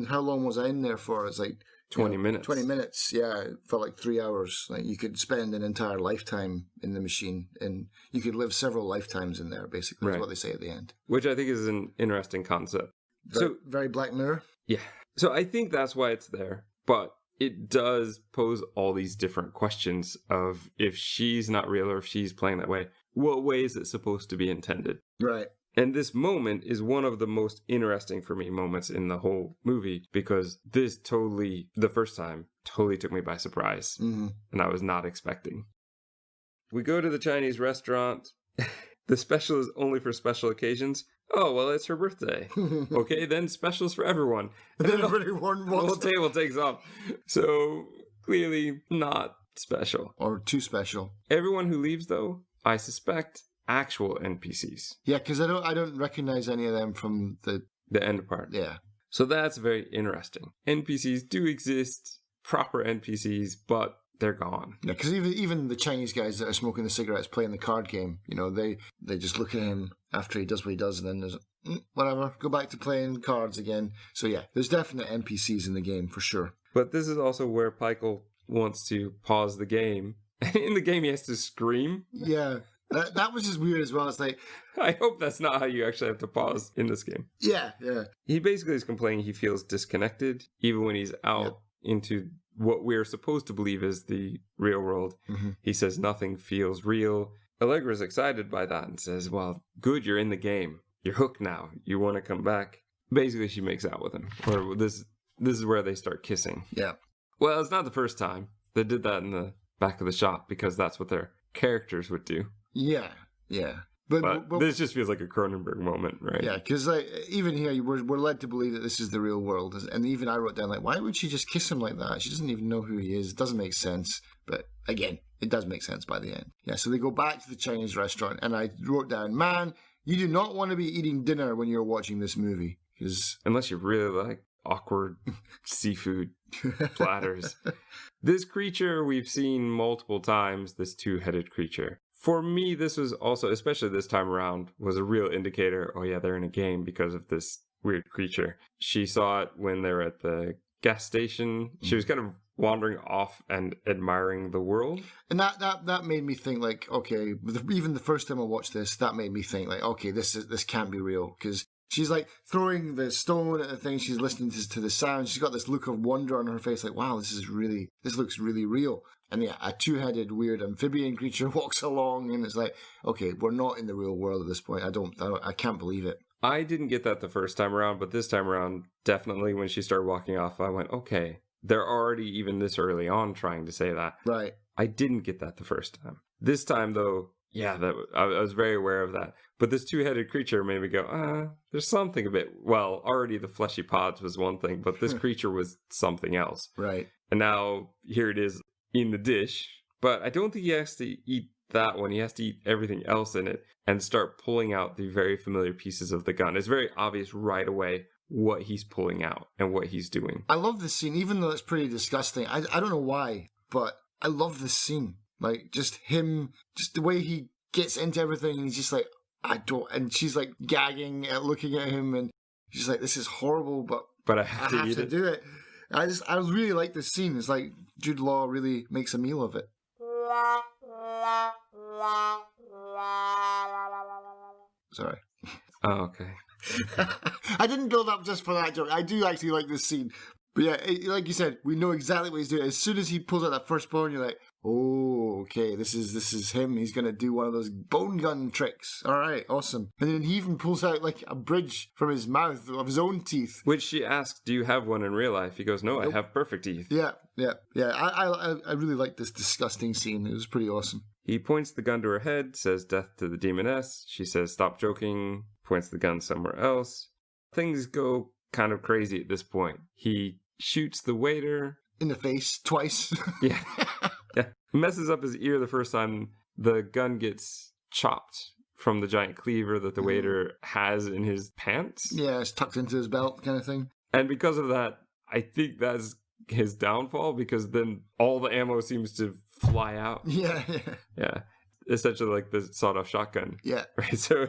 how long was I in there for? It's like 20 minutes. 20 minutes, yeah. It felt like 3 hours. Like, you could spend an entire lifetime in the machine, and you could live several lifetimes in there, basically, is what they say at the end. Which I think is an interesting concept. Very Black Mirror? Yeah. So I think that's why it's there. But it does pose all these different questions of if she's not real or if she's playing that way, what way is it supposed to be intended? Right. And this moment is one of the most interesting for me moments in the whole movie because this totally, the first time, totally took me by surprise. And I was not expecting. We go to the Chinese restaurant. The special is only for special occasions. Oh, well, it's her birthday. Okay, then specials for everyone. And then everyone the whole table takes off. So, clearly not special. Or too special. Everyone who leaves, though, I suspect actual NPCs. Yeah, because I don't recognize any of them from the end part. Yeah. So that's very interesting. NPCs do exist, proper NPCs, but they're gone. Yeah, because even the Chinese guys that are smoking the cigarettes playing the card game, they just look at him after he does what he does, and then there's whatever, go back to playing cards again. So yeah, there's definite NPCs in the game for sure. But this is also where Pikel wants to pause the game. In the game, he has to scream. Yeah. That was just weird as well. It's like, I hope that's not how you actually have to pause in this game. Yeah. He basically is complaining he feels disconnected, even when he's out into what we're supposed to believe is the real world. He says nothing feels real. Allegra's excited by that and says, well, good, you're in the game. You're hooked now. You want to come back. Basically, she makes out with him. Or this is where they start kissing. Yeah. Well, it's not the first time. They did that in the back of the shop because that's what their characters would do. Yeah. But this just feels like a Cronenberg moment, right? Yeah, because even here, we're led to believe that this is the real world. And even I wrote down, like, why would she just kiss him like that? She doesn't even know who he is. It doesn't make sense. But again, it does make sense by the end. Yeah, so they go back to the Chinese restaurant. And I wrote down, man, you do not want to be eating dinner when you're watching this movie. Unless you really like awkward seafood platters. This creature we've seen multiple times, this two-headed creature. For me, this was also, especially this time around, was a real indicator, oh yeah, they're in a game because of this weird creature. She saw it when they were at the gas station. She was kind of wandering off and admiring the world. And that made me think, like, okay, even the first time I watched this, that made me think, like, okay, this can't be real, because she's like throwing the stone at the thing, she's listening to the sound, she's got this look of wonder on her face, like, wow, this looks really real. And yeah, a two-headed weird amphibian creature walks along, and it's like, okay, we're not in the real world at this point. I can't believe it. I didn't get that the first time around, but this time around, definitely when she started walking off, I went, okay, they're already even this early on trying to say that. Right. I didn't get that the first time. This time, though, yeah, I was very aware of that. But this two-headed creature made me go, there's something a bit... Well, already the fleshy pods was one thing, but this creature was something else. Right. And now, here it is in the dish. But I don't think he has to eat that one. He has to eat everything else in it and start pulling out the very familiar pieces of the gun. It's very obvious right away what he's pulling out and what he's doing. I love this scene, even though it's pretty disgusting. I don't know why, but I love this scene. Like, just the way he gets into everything, and he's just like, and she's like gagging at looking at him, and she's like, this is horrible, but I have to do it. I really like this scene. It's like Jude Law really makes a meal of it. Sorry. Oh, okay. I didn't build up just for that joke. I do actually like this scene. But yeah, like you said, we know exactly what he's doing. As soon as he pulls out that first bone, you're like, oh, okay, this is him. He's going to do one of those bone gun tricks. All right, awesome. And then he even pulls out like a bridge from his mouth of his own teeth. Which she asks, do you have one in real life? He goes, no, nope. I have perfect teeth. Yeah. I really like this disgusting scene. It was pretty awesome. He points the gun to her head, says death to the demoness. She says, stop joking, points the gun somewhere else. Things go kind of crazy at this point. He shoots the waiter in the face twice. Yeah. Messes up his ear the first time. The gun gets chopped from the giant cleaver that the waiter has in his pants. Yeah, it's tucked into his belt kind of thing. And because of that, I think that's his downfall, because then all the ammo seems to fly out. Yeah. Essentially like the sawed-off shotgun. Yeah. Right, so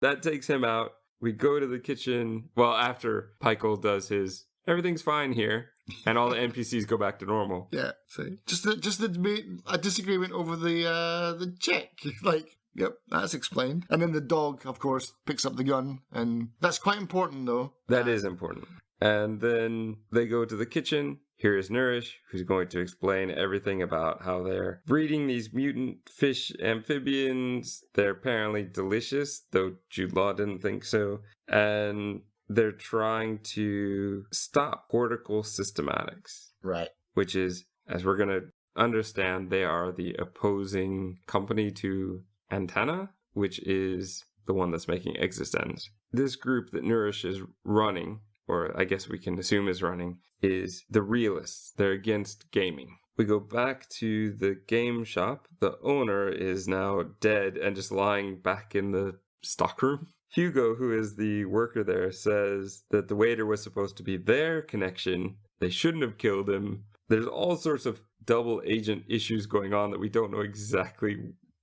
that takes him out. We go to the kitchen. Well, after Pikel does his, everything's fine here, and all the NPCs go back to normal. Yeah, so just a disagreement over the check. Like, yep, that's explained. And then the dog, of course, picks up the gun, and that's quite important, though. That is important. And then they go to the kitchen. Here is Nourish, who's going to explain everything about how they're breeding these mutant fish amphibians. They're apparently delicious, though Jude Law didn't think so. And they're trying to stop cortical systematics. Right. Which is, as we're going to understand, they are the opposing company to Antenna, which is the one that's making eXistenZ. This group that Nourish is running, or I guess we can assume is running, is the realists. They're against gaming. We go back to the game shop. The owner is now dead and just lying back in the stockroom. Hugo, who is the worker there, says that the waiter was supposed to be their connection. They shouldn't have killed him. There's all sorts of double agent issues going on that we don't know exactly.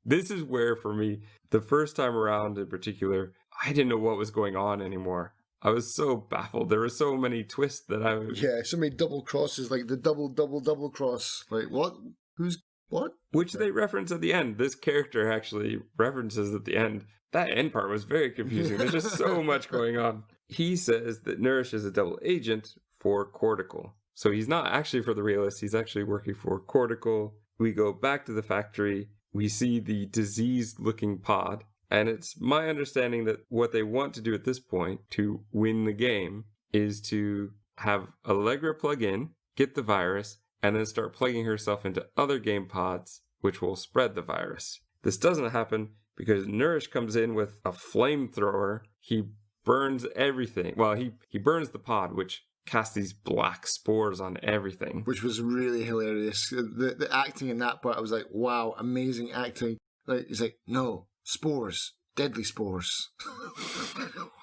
This is where, for me, the first time around in particular, I didn't know what was going on anymore. I was so baffled. There were so many twists that I was... Yeah, so many double crosses, like the double cross. Like, what? Who's... What? Which they reference at the end. This character actually references at the end. That end part was very confusing. There's just so much going on. He says that Nourish is a double agent for Cortical. So he's not actually for the realists. He's actually working for Cortical. We go back to the factory. We see the diseased-looking pod. And it's my understanding that what they want to do at this point to win the game is to have Allegra plug in, get the virus, and then start plugging herself into other game pods, which will spread the virus. This doesn't happen because Nourish comes in with a flamethrower. He burns everything. Well, he burns the pod, which casts these black spores on everything. Which was really hilarious. The acting in that part, I was like, wow, amazing acting. Like, he's like, no. Spores. Deadly spores.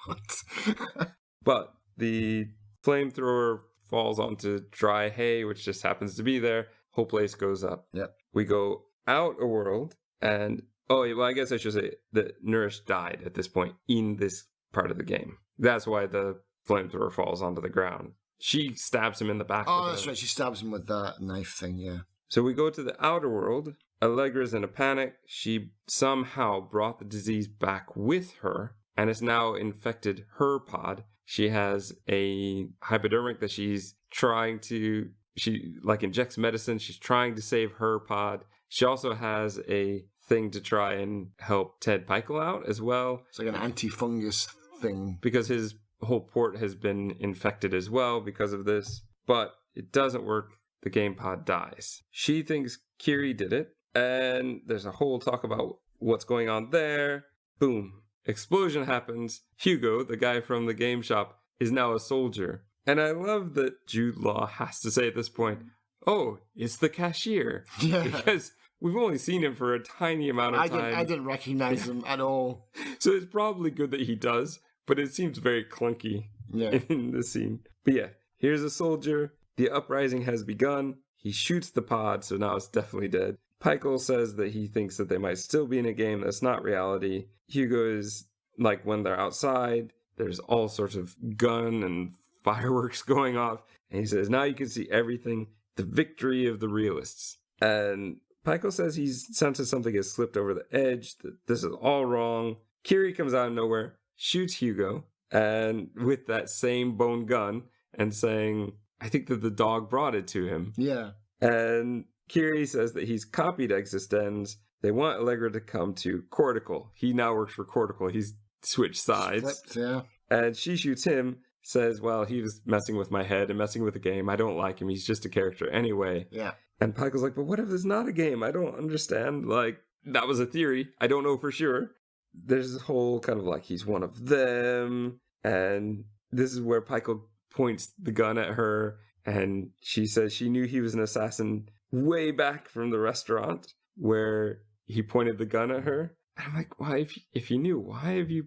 What? But the flamethrower falls onto dry hay, which just happens to be there. Whole place goes up. Yep. We go out a world, and... Oh, well, I guess I should say that Nourish died at this point in this part of the game. That's why the flamethrower falls onto the ground. she stabs him in the back. Oh, that's right. She stabs him with that knife thing, yeah. So we go to the outer world. Allegra's in a panic. She somehow brought the disease back with her and has now infected her pod. She has a hypodermic that she's trying to... She, like, injects medicine. She's trying to save her pod. She also has a thing to try and help Ted Pikel out as well. It's like an anti-fungus thing. Because his whole port has been infected as well because of this. But it doesn't work. The game pod dies. She thinks Kiri did it. And there's a whole talk about what's going on there. Boom. Explosion happens. Hugo, the guy from the game shop, is now a soldier. And I love that Jude Law has to say at this point, oh, it's the cashier. Yeah. Because we've only seen him for a tiny amount of time. I didn't recognize him at all. So it's probably good that he does, but it seems very clunky in the scene. But yeah, here's a soldier. The uprising has begun. He shoots the pod, so now it's definitely dead. Pikel says that he thinks that they might still be in a game that's not reality. Hugo is like, when they're outside, there's all sorts of gun and fireworks going off. And he says, now you can see everything. The victory of the realists. And Pikel says he senses something has slipped over the edge, that this is all wrong. Kiri comes out of nowhere, shoots Hugo, and with that same bone gun, and saying, I think that the dog brought it to him. Yeah. And Kiri says that he's copied eXistenZ. They want Allegra to come to Cortical. He now works for Cortical. He's switched sides. Flipped, yeah. And she shoots him, says, well, he was messing with my head and messing with the game. I don't like him. He's just a character anyway. Yeah. And Pikel's like, but what if it's not a game? I don't understand. Like, that was a theory. I don't know for sure. There's this whole kind of like, he's one of them. And this is where Pikel points the gun at her. And she says she knew he was an assassin way back from the restaurant where he pointed the gun at her. And I'm like, why, if you knew, why have you...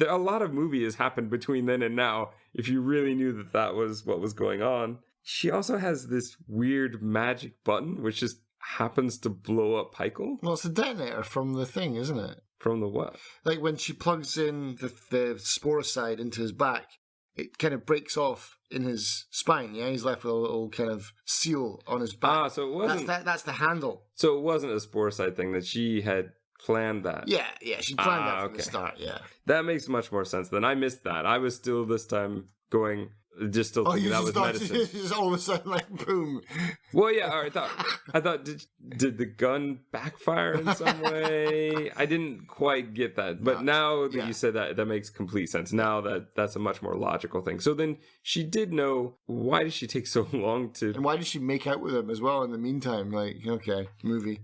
A lot of movies happened between then and now if you really knew that that was what was going on. She also has this weird magic button, which just happens to blow up Pikel. Well, it's a detonator from the thing, isn't it? From the what? Like when she plugs in the sporicide into his back, it kind of breaks off in his spine, yeah? He's left with a little kind of seal on his back. Ah, so it wasn't... That's the handle. So it wasn't a sporicide thing, that she had planned that. Yeah, she planned that from the start, yeah. That makes much more sense then. I missed that. I was still this time going... Just still thinking that was medicine. Just all of a sudden, like, boom. Well, yeah, I thought, did the gun backfire in some way? I didn't quite get that. But now that you said that, that makes complete sense. Now that's a much more logical thing. So then she did know, why did she take so long to... And why did she make out with him as well in the meantime? Like, okay, movie.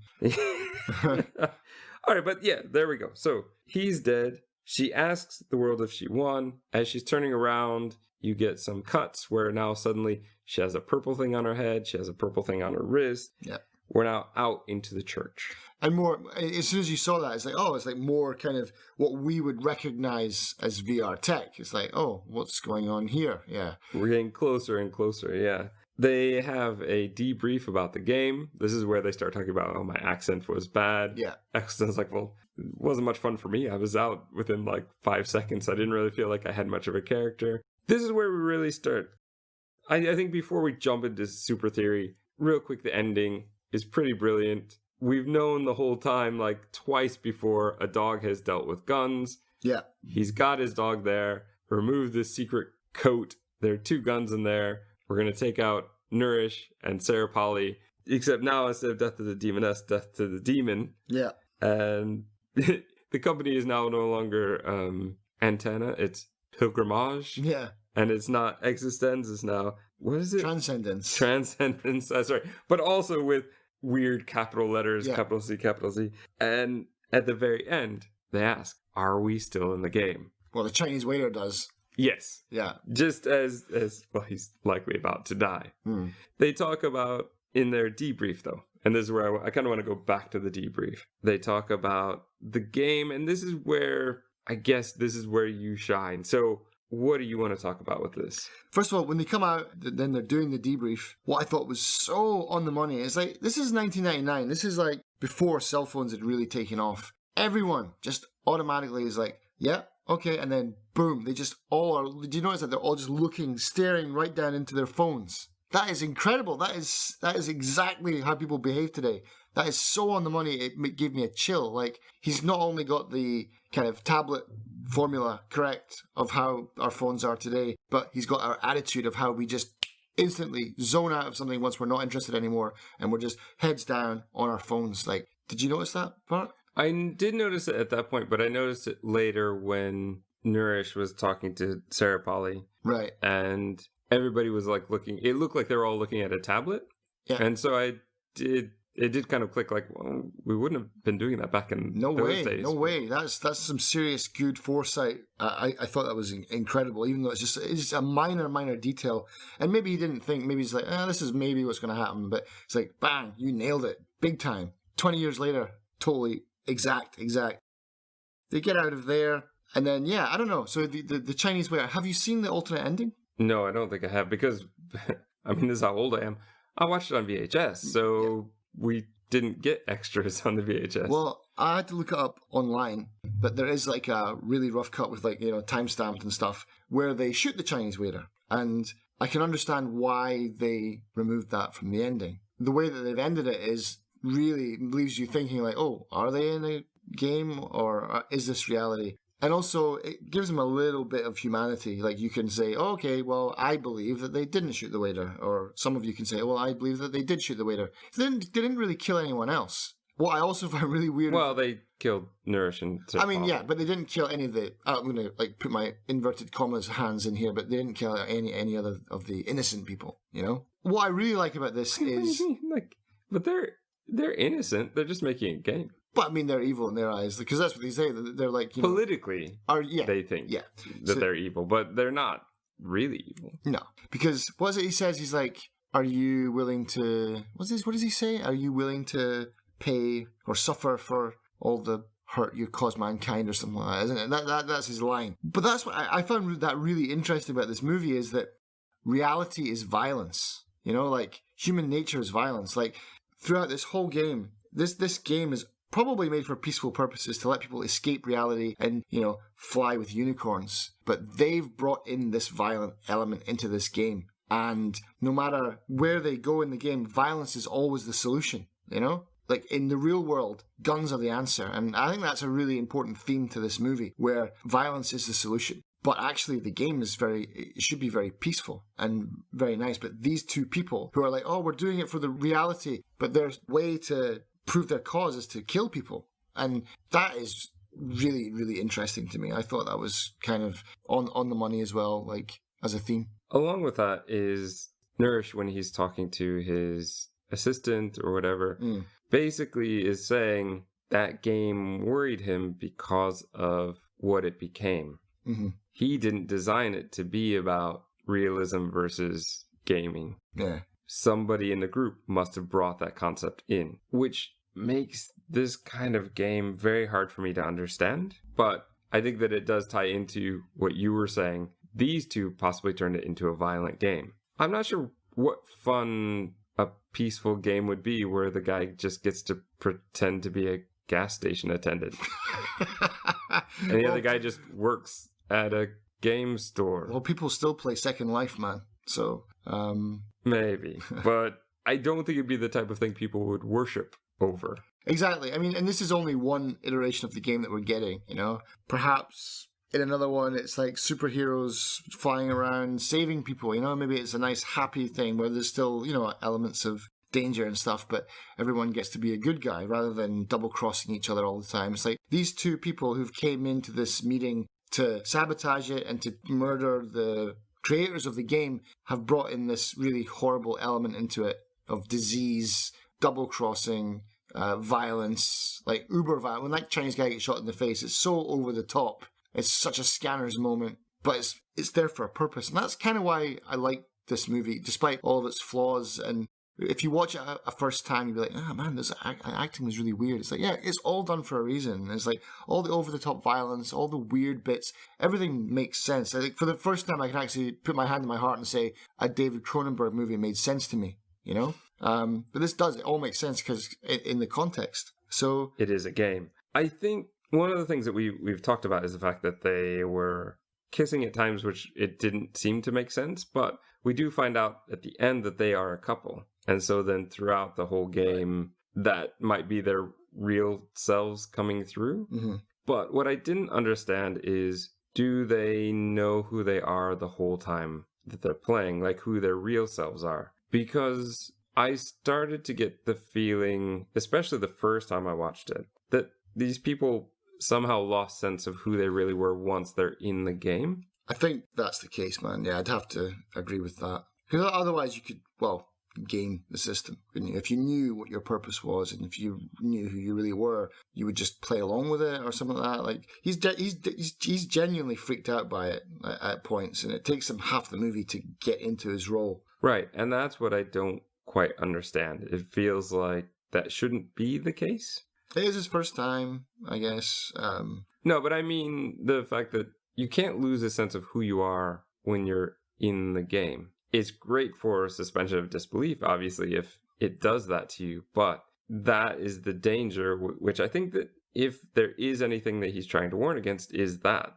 All right, but yeah, there we go. So he's dead. She asks the world if she won. As she's turning around, you get some cuts where now suddenly she has a purple thing on her head. She has a purple thing on her wrist. Yeah. We're now out into the church. And more, as soon as you saw that, it's like, oh, it's like more kind of what we would recognize as VR tech. It's like, oh, what's going on here? Yeah. We're getting closer and closer, yeah. They have a debrief about the game. This is where they start talking about, oh, my accent was bad. Yeah. EXistenZ's like, well, it wasn't much fun for me. I was out within like 5 seconds. I didn't really feel like I had much of a character. This is where we really start. I think before we jump into super theory, real quick, the ending is pretty brilliant. We've known the whole time, like twice before, a dog has dealt with guns. Yeah. He's got his dog there. Remove this secret coat. There are 2 guns in there. We're going to take out Nourish and Sarah Polly. Except now, instead of death to the demoness, death to the demon. Yeah. And the company is now no longer Antenna. It's Pilgrimage. Yeah. And it's not eXistenZ, it's now, what is it? Transcendence. Transcendence, that's right. But also with weird capital letters, capital C, capital Z. And at the very end, they ask, are we still in the game? Well, the Chinese waiter does. Yes. Yeah. Just as well, he's likely about to die. They talk about, in their debrief though, and this is where I kind of want to go back to the debrief. They talk about the game, and this is where, I guess this is where you shine. So what do you want to talk about with this? First of all, when they come out, then they're doing the debrief. What I thought was so on the money. It's like, this is 1999. This is like before cell phones had really taken off. Everyone just automatically is like, yeah, okay, and then boom, they just all are. Do you notice that they're all just staring right down into their phones? That is incredible. That is exactly how people behave today. That is so on the money. It gave me a chill. Like, he's not only got the kind of tablet formula correct of how our phones are today, but he's got our attitude of how we just instantly zone out of something once we're not interested anymore, and we're just heads down on our phones. Like, did you notice that part? I did notice it at that point, but I noticed it later when Nourish was talking to Sarah Polly. Right. And everybody was like looking, it looked like they were all looking at a tablet. Yeah. And so it did kind of click like, well, we wouldn't have been doing that back in those days. No way. That's some serious good foresight. I thought that was incredible, even though it's just a minor detail. And maybe he didn't think, maybe he's like, this is maybe what's going to happen. But it's like, bang, you nailed it. Big time. 20 years later, totally exact. They get out of there. And then, yeah, I don't know. So the Chinese waiter, have you seen the alternate ending? No, I don't think I have, because, I mean, this is how old I am. I watched it on VHS, so we didn't get extras on the VHS. Well, I had to look it up online, but there is like a really rough cut with like, time-stamped and stuff, where they shoot the Chinese waiter. And I can understand why they removed that from the ending. The way that they've ended it is really leaves you thinking like, oh, are they in a game or is this reality? And also, it gives them a little bit of humanity. Like, you can say, oh, okay, well, I believe that they didn't shoot the waiter. Or some of you can say, well, I believe that they did shoot the waiter. They didn't really kill anyone else. What I also find really weird... Well, they killed Nourish and... I mean, yeah, but they didn't kill any of the... I'm going to, put my inverted commas hands in here, but they didn't kill any other of the innocent people, What I really like about this is... But they're innocent. They're just making a game. But I mean, they're evil in their eyes, because that's what they say. They're like, politically, they think that they're evil, but they're not really evil. No, because what is it he says? He's like, "Are you willing to? What does he say? Are you willing to pay or suffer for all the hurt you caused mankind, or something like that?" Isn't it? That's his line. But that's what I found that really interesting about this movie, is that reality is violence. Like, human nature is violence. Like, throughout this whole game, this game is probably made for peaceful purposes, to let people escape reality and, fly with unicorns. But they've brought in this violent element into this game. And no matter where they go in the game, violence is always the solution, Like, in the real world, guns are the answer. And I think that's a really important theme to this movie, where violence is the solution. But actually, the game it should be very peaceful and very nice. But these two people who are like, oh, we're doing it for the reality, but their way to prove their cause is to kill people. And that is really, really interesting to me. I thought that was kind of on the money as well, like, as a theme. Along with that is Nourish, when he's talking to his assistant or whatever, basically is saying that game worried him because of what it became. Mm-hmm. He didn't design it to be about realism versus gaming. Yeah. Somebody in the group must have brought that concept in, which makes this kind of game very hard for me to understand. But I think that it does tie into what you were saying. These two possibly turned it into a violent game. I'm not sure what fun a peaceful game would be where the guy just gets to pretend to be a gas station attendant. And the other guy just works at a game store. Well, people still play Second Life, man. So, maybe. But I don't think it'd be the type of thing people would worship over. Exactly. I mean, and this is only one iteration of the game that we're getting, Perhaps in another one, it's like superheroes flying around, saving people, Maybe it's a nice, happy thing where there's still, elements of danger and stuff, but everyone gets to be a good guy rather than double-crossing each other all the time. It's like these two people who've came into this meeting to sabotage it and to murder the creators of the game have brought in this really horrible element into it of disease, double-crossing, violence, like uber violence. When that Chinese guy gets shot in the face, it's so over the top. It's such a Scanners moment, but it's there for a purpose. And that's kind of why I like this movie, despite all of its flaws. And if you watch it a first time, you'll be like, man, this acting is really weird. It's like, yeah, it's all done for a reason. It's like all the over-the-top violence, all the weird bits, everything makes sense. I think for the first time, I can actually put my hand in my heart and say a David Cronenberg movie made sense to me, But this does, it all makes sense because in the context. So it is a game. I think One of the things that we've talked about is the fact that they were kissing at times, which it didn't seem to make sense, but we do find out at the end that they are a couple. And so then throughout the whole game, that might be their real selves coming through. Mm-hmm. But what I didn't understand is, do they know who they are the whole time that they're playing, like who their real selves are? Because I started to get the feeling, especially the first time I watched it, that these people somehow lost sense of who they really were once they're in the game. I think that's the case, man. Yeah, I'd have to agree with that. Because otherwise you could, game the system, couldn't you? If you knew what your purpose was and if you knew who you really were, you would just play along with it or something like that. Like, he's genuinely freaked out by it at points, and it takes him half the movie to get into his role. Right, and that's what I don't quite understand. It feels like that shouldn't be the case. It is his first time, I guess. No, but I mean the fact that you can't lose a sense of who you are when you're in the game. It's great for suspension of disbelief, obviously, if it does that to you, but that is the danger, which I think that if there is anything that he's trying to warn against, is that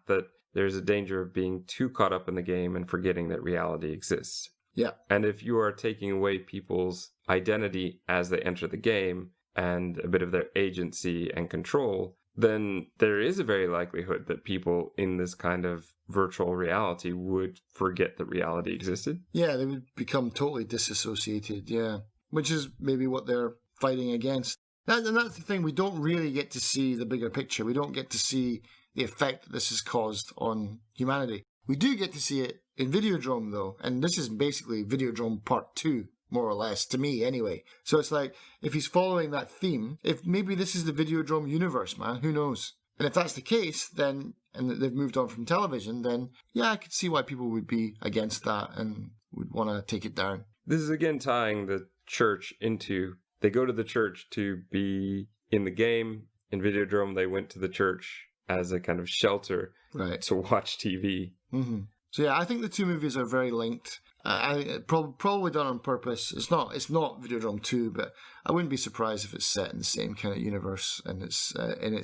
there's a danger of being too caught up in the game and forgetting that reality exists. Yeah. And if you are taking away people's identity as they enter the game and a bit of their agency and control, then there is a very likelihood that people in this kind of virtual reality would forget that reality existed. Yeah, they would become totally disassociated, yeah. Which is maybe what they're fighting against. And that's the thing, we don't really get to see the bigger picture. We don't get to see the effect that this has caused on humanity. We do get to see it in Videodrome, though, and this is basically Videodrome Part 2, more or less, to me anyway. So it's like, if he's following that theme, if maybe this is the Videodrome universe, man, who knows? And if that's the case, then, and they've moved on from television, then yeah, I could see why people would be against that and would want to take it down. This is again tying the church into, they go to the church to be in the game. In Videodrome, they went to the church as a kind of shelter to watch TV. Mm-hmm. So yeah, I think the two movies are very linked. Probably done on purpose. It's not Videodrome 2, but I wouldn't be surprised if it's set in the same kind of universe and it's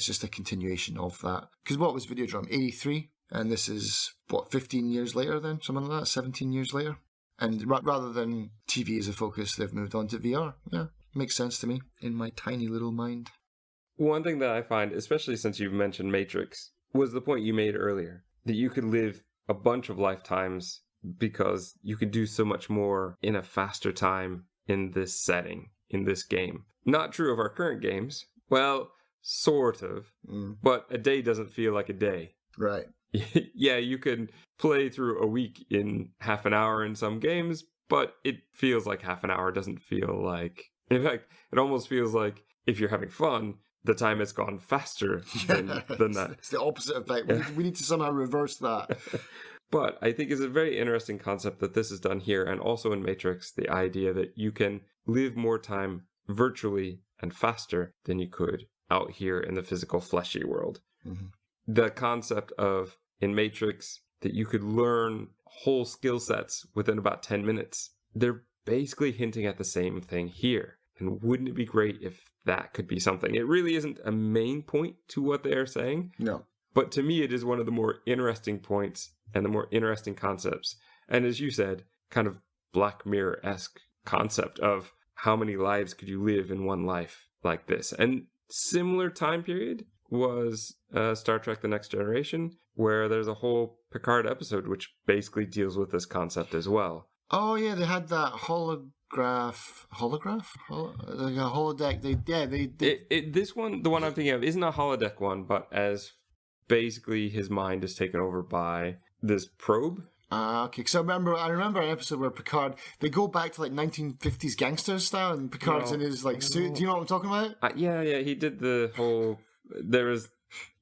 just a continuation of that. Because what was Videodrome? 83? And this is, 15 years later then? Something like that? 17 years later? And rather than TV as a focus, they've moved on to VR. Yeah, makes sense to me in my tiny little mind. One thing that I find, especially since you've mentioned Matrix, was the point you made earlier, that you could live a bunch of lifetimes because you could do so much more in a faster time in this setting, in this game. Not true of our current games. Well, sort of. But a day doesn't feel like a day. Right. Yeah, you can play through a week in half an hour in some games, but it feels like half an hour doesn't feel like... In fact, it almost feels like if you're having fun, the time has gone faster than that. It's the opposite effect. We need to somehow reverse that. But I think it's a very interesting concept that this is done here, and also in Matrix, the idea that you can live more time virtually and faster than you could out here in the physical fleshy world. Mm-hmm. The concept of, in Matrix, that you could learn whole skill sets within about 10 minutes. They're basically hinting at the same thing here. And wouldn't it be great if that could be something? It really isn't a main point to what they are saying. No. But to me, it is one of the more interesting points and the more interesting concepts. And as you said, kind of Black Mirror-esque concept of how many lives could you live in one life like this? And similar time period was Star Trek The Next Generation, where there's a whole Picard episode which basically deals with this concept as well. Oh yeah, they had that holodeck. This one, the one I'm thinking of, isn't a holodeck one, but as basically his mind is taken over by this probe. Okay. Because I remember an episode where Picard, they go back to like 1950s gangsters style, and Picard's in his like suit. Do you know what I'm talking about? Yeah. He did the whole. There was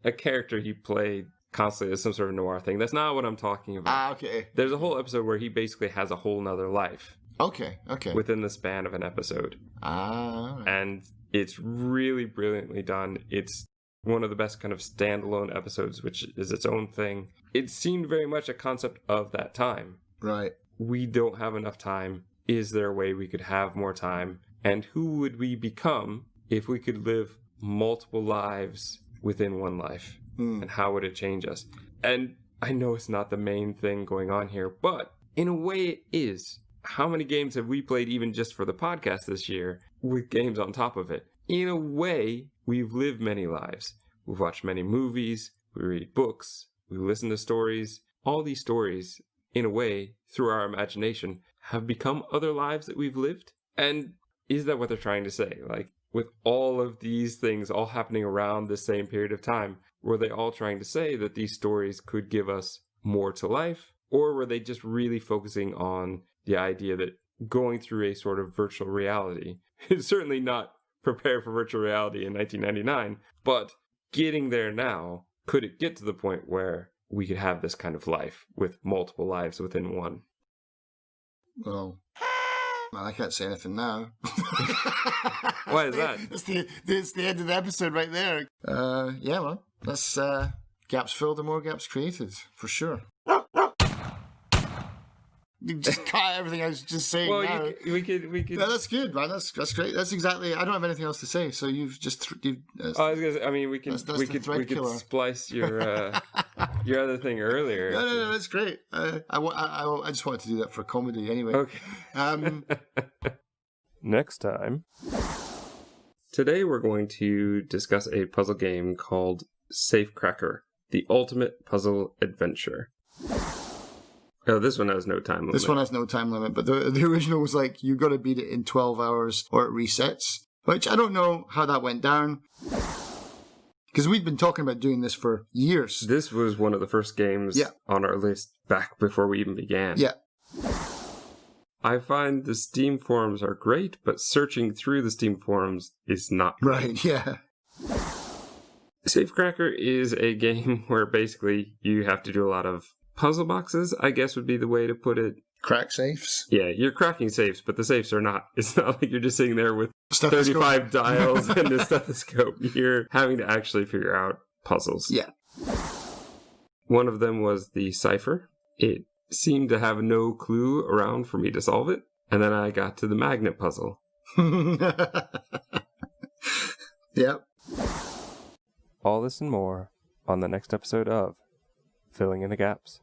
a character he played constantly as some sort of noir thing. That's not what I'm talking about. Okay. There's a whole episode where he basically has a whole nother life. Okay. Within the span of an episode. Right. And it's really brilliantly done. It's one of the best kind of standalone episodes, which is its own thing. It seemed very much a concept of that time. Right. We don't have enough time. Is there a way we could have more time? And who would we become if we could live multiple lives within one life? And how would it change us? And I know it's not the main thing going on here, but in a way it is. How many games have we played even just for the podcast this year with games on top of it? In a way, we've lived many lives. We've watched many movies, we read books, we listen to stories. All these stories, in a way, through our imagination, have become other lives that we've lived. And is that what they're trying to say? Like, with all of these things all happening around the same period of time, were they all trying to say that these stories could give us more to life? Or were they just really focusing on the idea that going through a sort of virtual reality is certainly not prepared for virtual reality in 1999, but getting there now, could it get to the point where we could have this kind of life with multiple lives within one? Well, man, I can't say anything now. Why is that? That's the end of the episode right there. Yeah, man. That's gaps filled and more gaps created, for sure. You just cut everything I was just saying. Well, now. we could. No, that's good, man. That's great. That's exactly. I don't have anything else to say. So you've just. I was gonna say, I mean, we could splice your other thing earlier. No, that's great. I just wanted to do that for comedy anyway. Okay. Next time. Today we're going to discuss a puzzle game called Safecracker: The Ultimate Puzzle Adventure. Oh, this one has no time limit. This one has no time limit, but the original was like, you got to beat it in 12 hours or it resets, which I don't know how that went down. Because we've been talking about doing this for years. This was one of the first games on our list back before we even began. Yeah. I find the Steam forums are great, but searching through the Steam forums is not great. Right, yeah. Safecracker is a game where basically you have to do a lot of puzzle boxes, I guess would be the way to put it. Crack safes? Yeah, you're cracking safes, but the safes are not. It's not like you're just sitting there with 35 dials and a stethoscope. You're having to actually figure out puzzles. Yeah. One of them was the cipher. It seemed to have no clue around for me to solve it. And then I got to the magnet puzzle. Yep. All this and more on the next episode of Filling in the Gaps.